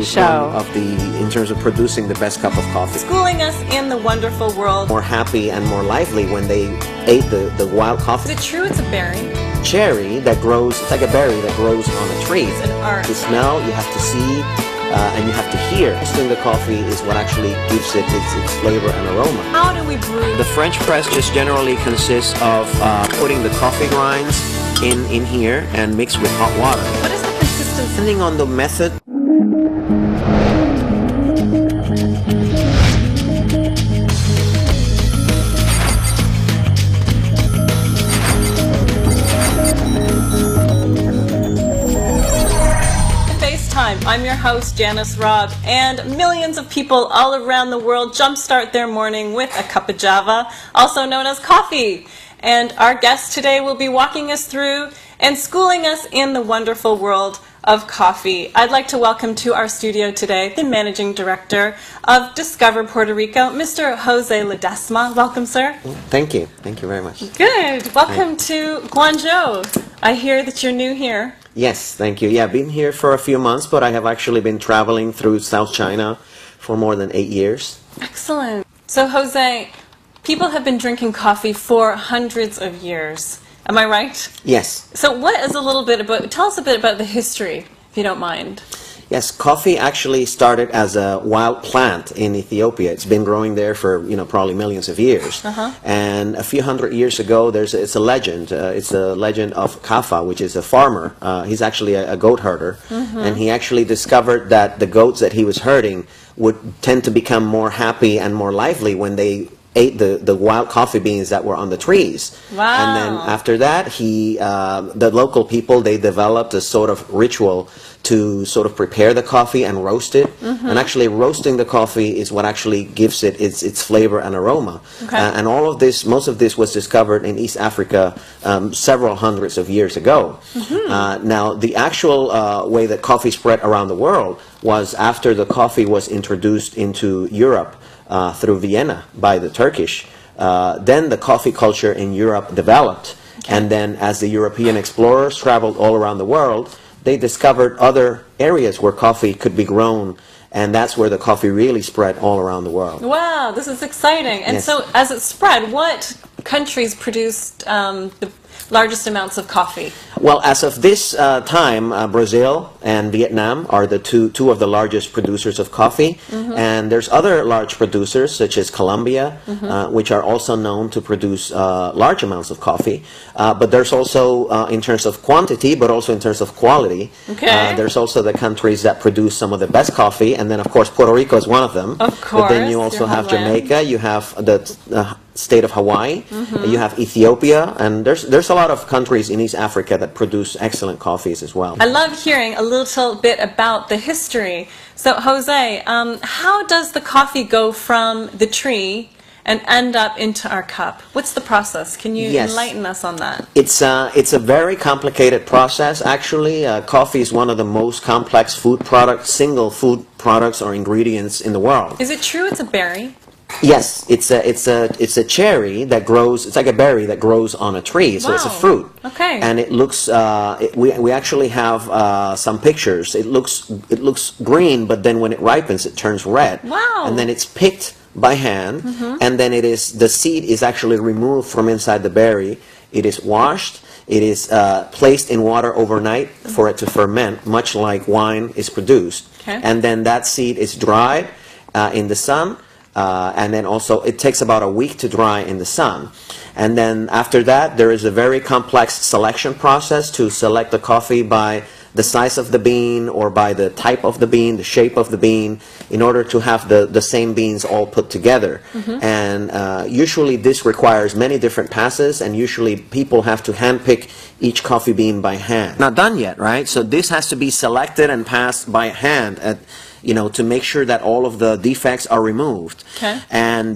show in terms of producing the best cup of coffee. Schooling us in the wonderful world. More happy and more lively when they ate the wild coffee. Is it true it's a berry? Cherry that grows, it's like a berry that grows on a tree. It's an art. To smell, you have to see, and you have to hear. Roasting the coffee is what actually gives it its flavor and aroma. How do we brew? The French press just generally consists of putting the coffee grinds in here and mixed with hot water. What is the consistency? Depending on the method. I'm your host, Janice Robb, and millions of people all around the world jumpstart their morning with a cup of Java, also known as coffee. And our guest today will be walking us through and schooling us in the wonderful world of coffee. I'd like to welcome to our studio today the Managing Director of Discover Puerto Rico, Mr. Jose Ledesma. Welcome, sir. Thank you. Thank you very much. Good. Welcome to Guangzhou. I hear that you're new here. Yes, thank you. Yeah, I've been here for a few months, but I have actually been traveling through South China for more than 8 years. Excellent. So, Jose, people have been drinking coffee for hundreds of years. Am I right? Yes. So tell us a bit about the history, if you don't mind. Yes, coffee actually started as a wild plant in Ethiopia. It's been growing there for, probably millions of years. And a few hundred years ago, it's a legend. It's a legend of Kafa, which is a farmer. He's actually a goat herder. And he actually discovered that the goats that he was herding would tend to become more happy and more lively when they ate the wild coffee beans that were on the trees. Wow. And then after that, the local people, they developed a sort of ritual to sort of prepare the coffee and roast it. And actually roasting the coffee is what actually gives it its flavor and aroma. Okay. And most of this was discovered in East Africa several hundreds of years ago. Now, the actual way that coffee spread around the world was after the coffee was introduced into Europe through Vienna by the Turkish. Then the coffee culture in Europe developed. And then as the European explorers traveled all around the world, they discovered other areas where coffee could be grown, and that's where the coffee really spread all around the world. Wow, this is exciting. And Yes. so as it spread, what countries produced the largest amounts of coffee? Well, as of this time, Brazil and Vietnam are the two of the largest producers of coffee. And there's other large producers, such as Colombia, which are also known to produce large amounts of coffee. But there's also, in terms of quantity, but also in terms of quality, there's also the countries that produce some of the best coffee. And then, of course, Puerto Rico is one of them. Of course. But then you also have Jamaica, you have the state of Hawaii, you have Ethiopia, and there's a lot of countries in East Africa that produce excellent coffees as well. I love hearing a little bit about the history. So, Jose, how does the coffee go from the tree and end up into our cup? What's the process? Can you enlighten us on that? It's a very complicated process, actually. Coffee is one of the most complex single food products or ingredients in the world. Is it true it's a berry? Yes, it's a cherry that grows. It's like a berry that grows on a tree, so it's a fruit. Okay. And it looks. We actually have some pictures. It looks green, but then when it ripens, it turns red. Wow. And then it's picked by hand, and then the seed is actually removed from inside the berry. It is washed. It is placed in water overnight for it to ferment, much like wine is produced. Okay. And then that seed is dried in the sun. And then also it takes about a week to dry in the sun. And then after that, there is a very complex selection process to select the coffee by the size of the bean or by the type of the bean, the shape of the bean, in order to have the same beans all put together. And usually this requires many different passes, and usually people have to handpick each coffee bean by hand. Not done yet, right? So this has to be selected and passed by hand to make sure that all of the defects are removed. Okay. And,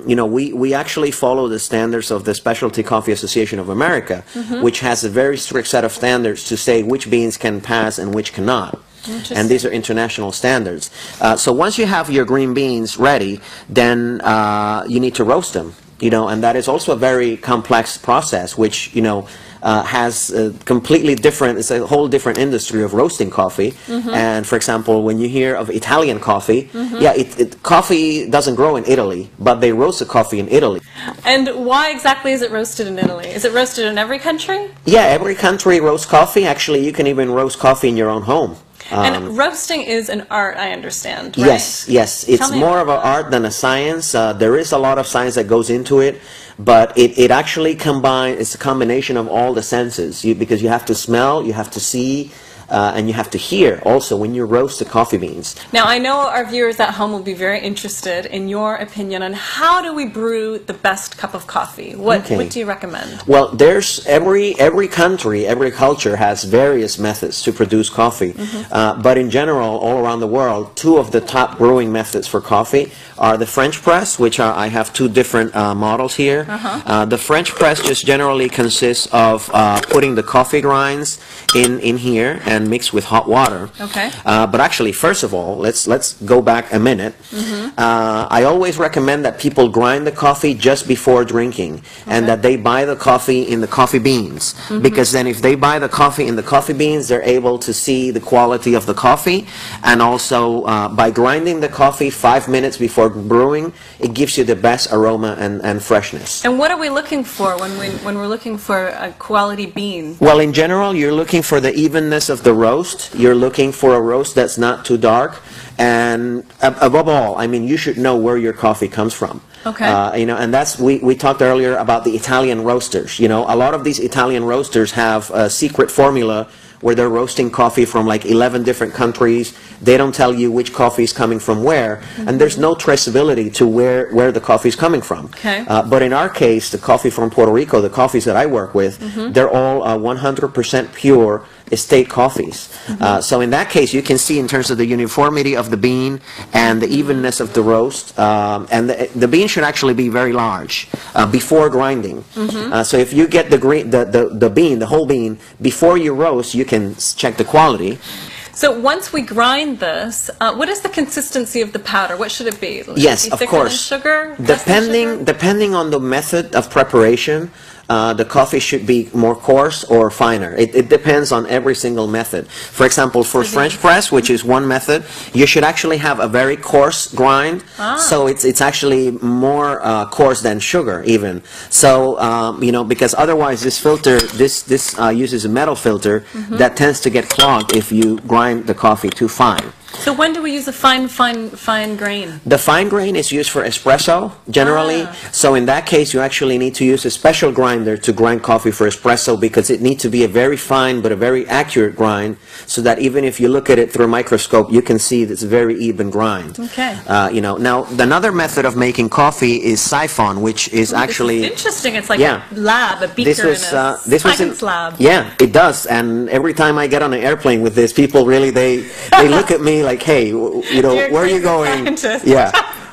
we actually follow the standards of the Specialty Coffee Association of America, which has a very strict set of standards to say which beans can pass and which cannot. And these are international standards. So once you have your green beans ready, then you need to roast them. And that is also a very complex process, which, has a completely different, it's a whole different industry of roasting coffee. And for example, when you hear of Italian coffee, yeah, coffee doesn't grow in Italy, but they roast the coffee in Italy. And why exactly is it roasted in Italy? Is it roasted in every country? Yeah, every country roasts coffee. Actually, you can even roast coffee in your own home. And roasting is an art, I understand, right? Yes, yes. It's more of an art than a science. There is a lot of science that goes into it, but it actually combines, it's a combination of all the senses, because you have to smell, you have to see, and you have to hear also when you roast the coffee beans. Now, I know our viewers at home will be very interested in your opinion on how do we brew the best cup of coffee. What do you recommend? Well, there's every country, every culture has various methods to produce coffee. But in general, all around the world, two of the top brewing methods for coffee are the French press, which I have two different models here. The French press just generally consists of putting the coffee grinds in here and mixed with hot water. Okay. But actually, first of all, let's go back a minute. I always recommend that people grind the coffee just before drinking, and that they buy the coffee in the coffee beans, because then if they buy the coffee in the coffee beans, they're able to see the quality of the coffee, and also by grinding the coffee 5 minutes before brewing, it gives you the best aroma and freshness. And what are we looking for when we're looking for a quality bean? Well, in general, you're looking for the evenness of the roast. You're looking for a roast that's not too dark, and above all, I mean, you should know where your coffee comes from. Okay. You know, and that's, we talked earlier about the Italian roasters. You know, a lot of these Italian roasters have a secret formula where they're roasting coffee from like 11 different countries. They don't tell you which coffee is coming from where, and there's no traceability to where the coffee is coming from. Okay. But in our case, the coffee from Puerto Rico, the coffees that I work with, they're all 100% pure estate coffees. So in that case, you can see in terms of the uniformity of the bean and the evenness of the roast, and the bean should actually be very large before grinding. So if you get the bean, the whole bean, before you roast, you can check the quality. So once we grind this, what is the consistency of the powder? What should it be? Yes, of course. Sugar? Depending on the method of preparation, the coffee should be more coarse or finer. It depends on every single method. For example, for French press, which is one method, you should actually have a very coarse grind. So it's actually more coarse than sugar even. So you know, because otherwise this filter, this uses a metal filter that tends to get clogged if you grind the coffee too fine. So when do we use a fine grain? The fine grain is used for espresso, generally. So in that case, you actually need to use a special grinder to grind coffee for espresso, because it needs to be a very fine but a very accurate grind, so that even if you look at it through a microscope, you can see that it's a very even grind. Okay. You know, now another method of making coffee is siphon, which is actually... This is interesting. It's like a lab, a beaker this was science lab. Yeah, it does. And every time I get on an airplane with this, people really, they look at me like, hey, you know, where are you going? Scientist. Yeah.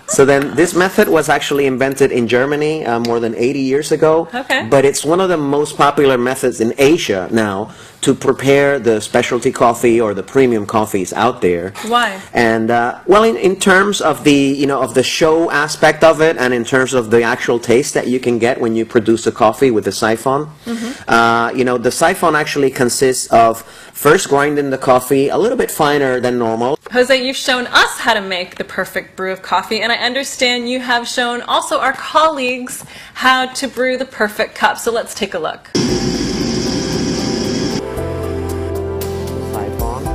So then this method was actually invented in Germany more than 80 years ago. Okay. But it's one of the most popular methods in Asia now to prepare the specialty coffee or the premium coffees out there. Why? And well, in terms of the, you know, of the show aspect of it, and in terms of the actual taste that you can get when you produce a coffee with a siphon, you know, the siphon actually consists of first grinding the coffee a little bit finer than normal. Jose, you've shown us how to make the perfect brew of coffee, and I understand you have shown also our colleagues how to brew the perfect cup. So let's take a look. Siphon.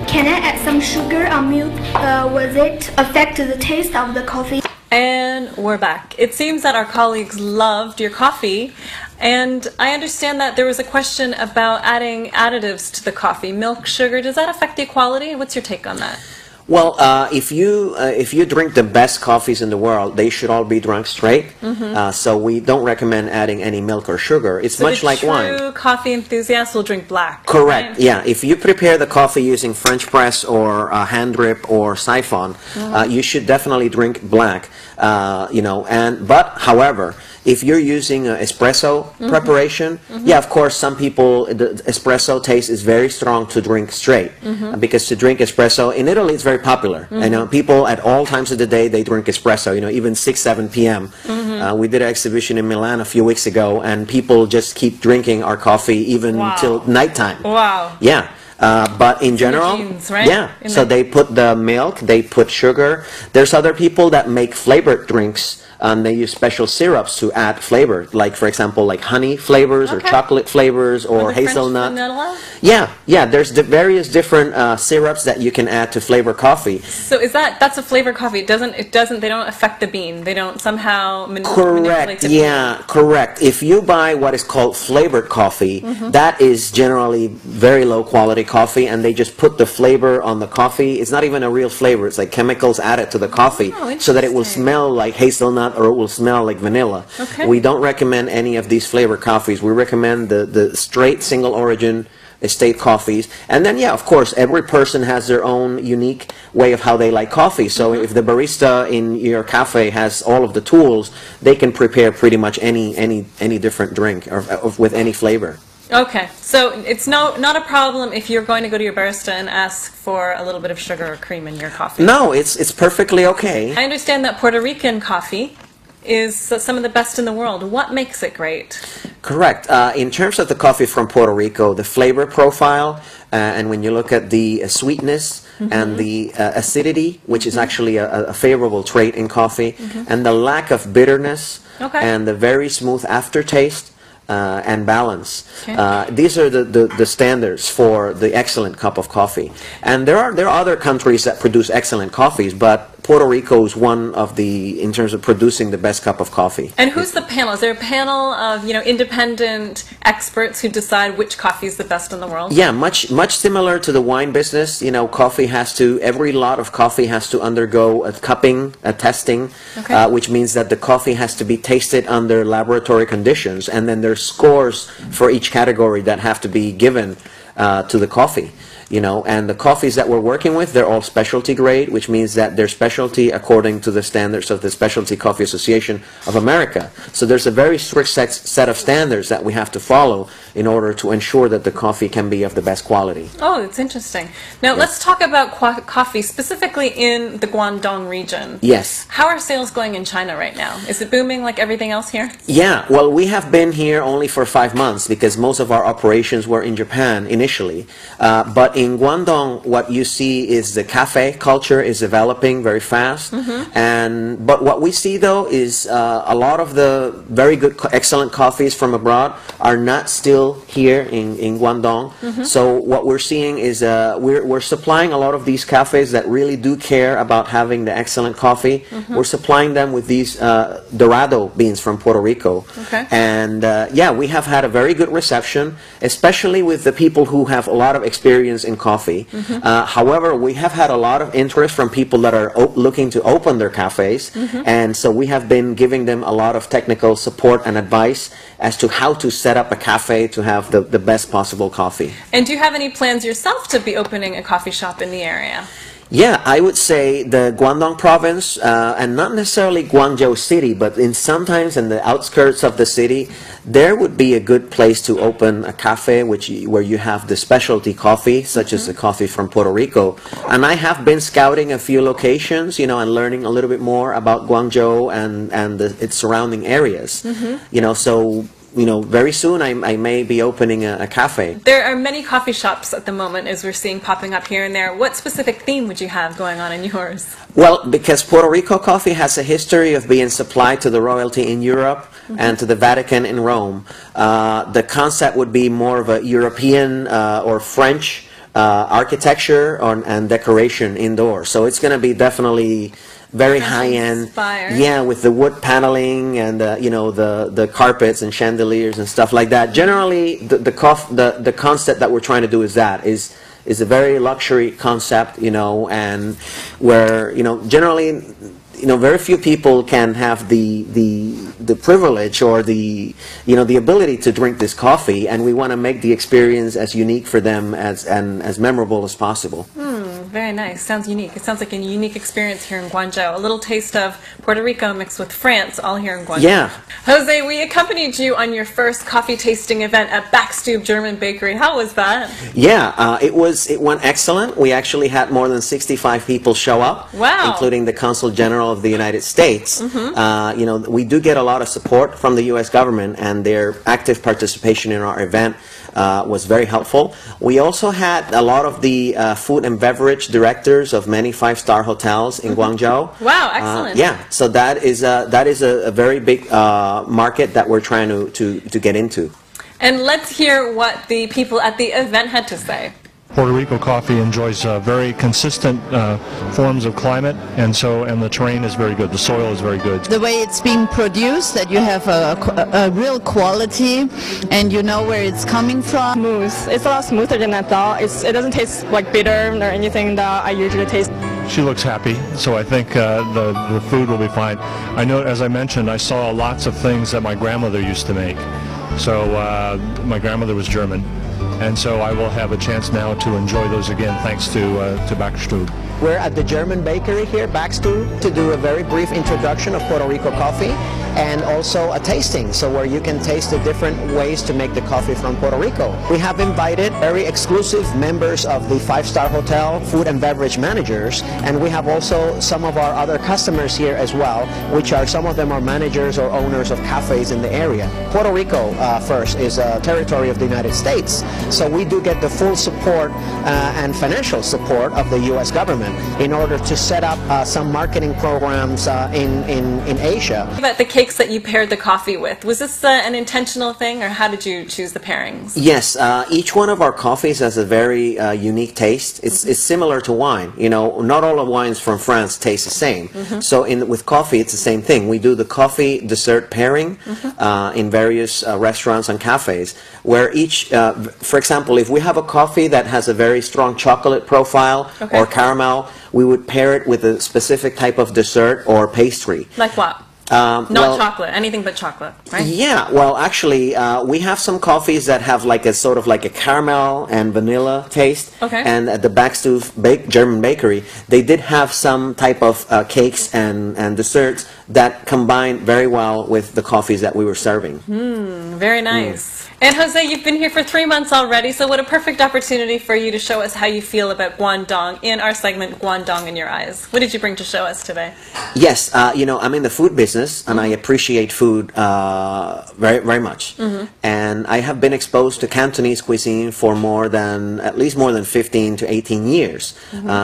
Can I add some sugar or milk? Will it affect the taste of the coffee? And we're back. It seems that our colleagues loved your coffee, and I understand that there was a question about adding additives to the coffee. Milk, sugar, does that affect the quality? What's your take on that? Well, if you drink the best coffees in the world, they should all be drunk straight. So we don't recommend adding any milk or sugar. It's much like wine. True coffee enthusiasts will drink black. Correct. Right? Yeah. If you prepare the coffee using French press or hand drip or siphon, you should definitely drink black. But however, if you're using espresso preparation, yeah, of course, some people, the espresso taste is very strong to drink straight, because to drink espresso, in Italy, it's very popular. People at all times of the day, they drink espresso, even 6, 7 p.m. We did an exhibition in Milan a few weeks ago, and people just keep drinking our coffee even till nighttime. Wow. Yeah. But in general, genes, right? Yeah. So they put the milk, they put sugar. There's other people that make flavored drinks, and they use special syrups to add flavor, like, for example, like honey flavors or chocolate flavors or hazelnut. French vanilla? Yeah. There's the various different syrups that you can add to flavor coffee. So that's a flavored coffee? They don't affect the bean. They don't somehow manipulate the bean. Yeah, correct. If you buy what is called flavored coffee, that is generally very low quality coffee, and they just put the flavor on the coffee. It's not even a real flavor. It's like chemicals added to the coffee so that it will smell like hazelnut or it will smell like vanilla. We don't recommend any of these flavored coffees. We recommend the straight single origin estate coffees. And then, yeah, of course, every person has their own unique way of how they like coffee. So if the barista in your cafe has all of the tools, they can prepare pretty much any different drink or with any flavor. Okay, so it's not a problem if you're going to go to your barista and ask for a little bit of sugar or cream in your coffee. No, it's perfectly okay. I understand that Puerto Rican coffee is some of the best in the world. What makes it great? Correct. In terms of the coffee from Puerto Rico, the flavor profile, and when you look at the sweetness and the acidity, which is actually a favorable trait in coffee, and the lack of bitterness, and the very smooth aftertaste, and balance. These are the standards for the excellent cup of coffee. And there are other countries that produce excellent coffees, but Puerto Rico is one of in terms of producing the best cup of coffee. And who's the panel? Is there a panel of independent experts who decide which coffee is the best in the world? Yeah, much similar to the wine business. Every lot of coffee has to undergo a cupping, a testing, which means that the coffee has to be tasted under laboratory conditions, and then there's scores for each category that have to be given to the coffee. And the coffees that we're working with, they're all specialty grade, which means that they're specialty according to the standards of the Specialty Coffee Association of America. So there's a very strict set of standards that we have to follow in order to ensure that the coffee can be of the best quality. Oh, it's interesting. Now, let's talk about coffee, specifically in the Guangdong region. Yes. How are sales going in China right now? Is it booming like everything else here? Yeah, well, we have been here only for 5 months because most of our operations were in Japan initially. But in Guangdong, what you see is the cafe culture is developing very fast. But what we see, though, is a lot of the very good, excellent coffees from abroad are not still here in Guangdong. So what we're seeing is we're supplying a lot of these cafes that really do care about having the excellent coffee. We're supplying them with these Dorado beans from Puerto Rico. And yeah, we have had a very good reception, especially with the people who have a lot of experience in coffee. However, we have had a lot of interest from people that are looking to open their cafes, and so we have been giving them a lot of technical support and advice as to how to set up a cafe to have the best possible coffee. And do you have any plans yourself to be opening a coffee shop in the area? Yeah, I would say the Guangdong province, and not necessarily Guangzhou city, but sometimes in the outskirts of the city, there would be a good place to open a cafe where you have the specialty coffee, such as the coffee from Puerto Rico. And I have been scouting a few locations, and learning a little bit more about Guangzhou and its surrounding areas. So very soon I may be opening a cafe. There are many coffee shops at the moment, as we're seeing popping up here and there. What specific theme would you have going on in yours? Well, because Puerto Rico coffee has a history of being supplied to the royalty in Europe and to the Vatican in Rome, the concept would be more of a European or French architecture and decoration indoors. So it's going to be definitely very high-end, yeah, with the wood paneling and the carpets and chandeliers and stuff like that. Generally, the concept that we're trying to do is is a very luxury concept, you know, and where, you know, generally, you know, very few people can have the privilege or the, you know, the ability to drink this coffee, and we want to make the experience as unique for them and as memorable as possible. Very nice. Sounds unique. It sounds like a unique experience here in Guangzhou. A little taste of Puerto Rico mixed with France, all here in Guangzhou. Yeah. Jose, we accompanied you on your first coffee tasting event at Backstube German Bakery. How was that? Yeah, it went excellent. We actually had more than 65 people show up, wow, including the Consul General of the United States. You know, we do get a lot of support from the U.S. government, and their active participation in our event was very helpful. We also had a lot of the food and beverage directors of many five-star hotels in Guangzhou. Wow, excellent. Yeah, so that is a very big market that we're trying to get into. And let's hear what the people at the event had to say. Puerto Rico coffee enjoys very consistent forms of climate, and the terrain is very good. The soil is very good. The way it's being produced, that you have a real quality, and you know where it's coming from. Smooth. It's a lot smoother than I thought. It doesn't taste like bitter or anything that I usually taste. She looks happy, so I think the food will be fine. I know, as I mentioned, I saw lots of things that my grandmother used to make. So my grandmother was German. And so I will have a chance now to enjoy those again, thanks to Backstube. We're at the German bakery here, Backstube, to do a very brief introduction of Puerto Rico coffee and also a tasting, so where you can taste the different ways to make the coffee from Puerto Rico. We have invited very exclusive members of the five-star hotel food and beverage managers, and we have also some of our other customers here as well, which are, some of them are managers or owners of cafes in the area. Puerto Rico, first, is a territory of the United States, so we do get the full support and financial support of the U.S. government in order to set up some marketing programs in Asia. About the cakes that you paired the coffee with, was this an intentional thing, or how did you choose the pairings? Yes, each one of our coffees has a very unique taste. It's similar to wine. You know, not all of wines from France taste the same. So with coffee, it's the same thing. We do the coffee dessert pairing in various restaurants and cafes, where each, for example, if we have a coffee that has a very strong chocolate profile or caramel, we would pair it with a specific type of dessert or pastry. Like what? Not chocolate, anything but chocolate, right? Yeah, well, actually, we have some coffees that have like a sort of like a caramel and vanilla taste. Okay. And at the Backstube German Bakery, they did have some type of cakes and desserts that combined very well with the coffees that we were serving. Very nice. And Jose, you've been here for 3 months already, so what a perfect opportunity for you to show us how you feel about Guangdong in our segment, Guangdong in Your Eyes. What did you bring to show us today? Yes, you know, I'm in the food business, and I appreciate food very, very much. And I have been exposed to Cantonese cuisine for at least more than 15 to 18 years,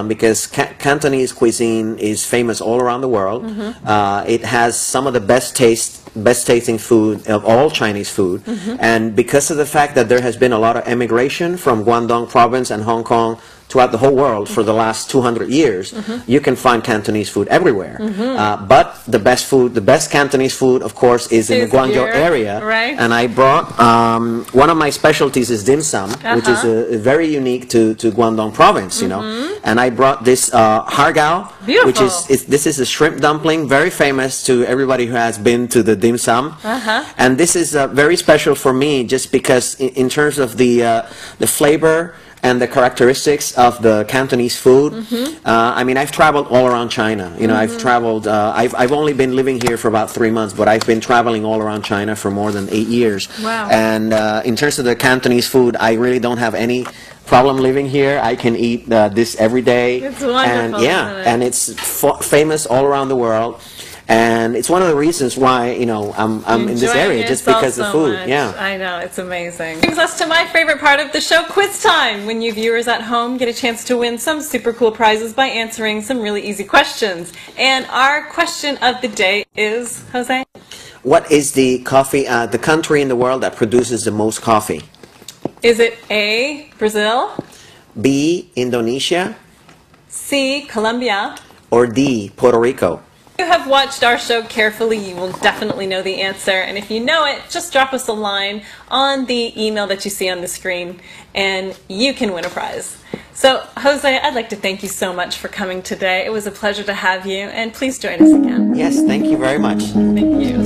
because Cantonese cuisine is famous all around the world. It has some of the best tasting food of all Chinese food, and because of the fact that there has been a lot of emigration from Guangdong province and Hong Kong throughout the whole world for the last 200 years, you can find Cantonese food everywhere. But the best Cantonese food, of course, is in the Guangzhou area. Right. And I brought, one of my specialties is dim sum, which is very unique to Guangdong province, you know. And I brought this hargao, which this is a shrimp dumpling, very famous to everybody who has been to the dim sum. And this is very special for me just because in terms of the flavor and the characteristics of the Cantonese food. I mean, I've traveled all around China. You know, I've traveled, I've only been living here for about 3 months, but I've been traveling all around China for more than 8 years. Wow. And in terms of the Cantonese food, I really don't have any problem living here. I can eat this every day. It's wonderful, and and it's famous all around the world. And it's one of the reasons why, you know, I'm in this area, just because of the food. Much. Yeah. I know, it's amazing. Brings us to my favorite part of the show, quiz time, when you viewers at home get a chance to win some super cool prizes by answering some really easy questions. And our question of the day is, Jose? What is the country in the world that produces the most coffee? Is it A, Brazil, B, Indonesia, C, Colombia, or D, Puerto Rico? If you have watched our show carefully, you will definitely know the answer. And if you know it, just drop us a line on the email that you see on the screen, and you can win a prize. So, Jose, I'd like to thank you so much for coming today. It was a pleasure to have you, and please join us again. Yes, thank you very much. Thank you.